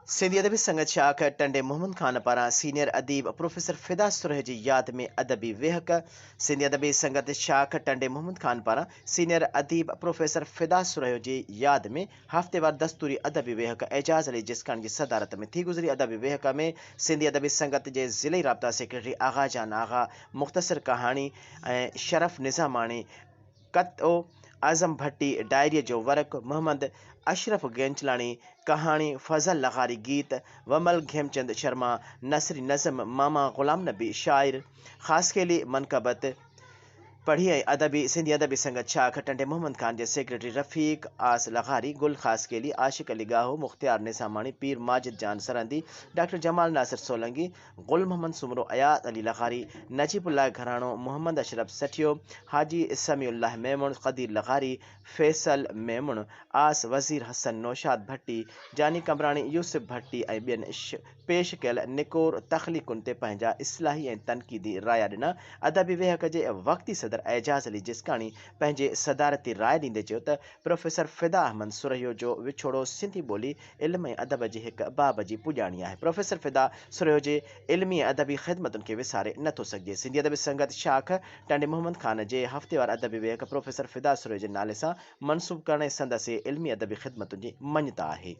सिंधी अदबी संगत शाख टंडे मोहम्मद खान पारां सीनियर अदीब प्रोफेसर फिदा सुरह जी याद में अदबी वेहक। सिंधी अदबी संगत शाख टंडे मोहम्मद खान पारां सीनियर अदीब प्रोफेसर फिदा सुरह जी याद में हफ्तेवार दस्तूरी अदबी वेहक एजाज अली जिसकान जी सदारत में थी गुजरी। अदबी वेहक में सिंधी अदबी संगत जे ज़िले राब्ता सेक्रेटरी आगा जान आगा, मुख्तसर कहानी शरफ निज़ामानी, कतो आज़म भट्टी डायरी जो वर्क, मोहम्मद अशरफ गेंचलानी कहानी, फजल लगारी गीत, वमल घेमचंद शर्मा नसरी नज़म, मामा गुलाम नबी शायर, खास के लिए मनकबत पढ़िए। अदबी सिंधी अदबी संगत शाख टंडे मोहम्मद खान जे सेक्रेटरी रफ़ीक आस लगारी, गुल खास के लिए आशिक अली गाहो, मुख्तियार निसामानी, पीर माजिद जान सरंदी, डॉक्टर जमाल नासिर सोलंगी, गुल मोहम्मद सुमरो, अयात अली लगारी, नजीबुल्लाह घरानो, मोहम्मद अशरफ सठियो, हाजी समीउल्लाह मेमुन, कदीर लगारी, फैसल मेमुन, आस वज़ीर हसन नौशाद भट्टी, जानी कमरानी, यूसुफ भट्टी ऐं ॿियनि पेश कयल निकोर तख़लीकुनि ते पंहिंजा इस्लाही ऐं तनक़ीदी राया ॾिना। अदबी वेहक जे वक़्ती सदर एजाज अली जिसकानी पंहिंजे सदारती राय ॾींदे चयो त प्रोफेसर फिदा अहमद सुरहियो जो विछोड़ो सिंधी ॿोली इल्म ऐं अदब जी हिकु बाब जी पुॼाणी आहे। प्रोफेसर फिदा सुरहियो जे इल्मी ऐं अदबी ख़िदमतुनि खे विसारे नथो सघिजे। सिंधी अदबी संगत शाख टंडे मोहम्मद खान जे हफ़्तेवार अदबी वेहक प्रोफेसर फिदा सुरहियो जे नाले सां मनसूब करण संदसि इल्मी अदबी ख़िदमतुनि जी मञता आहे।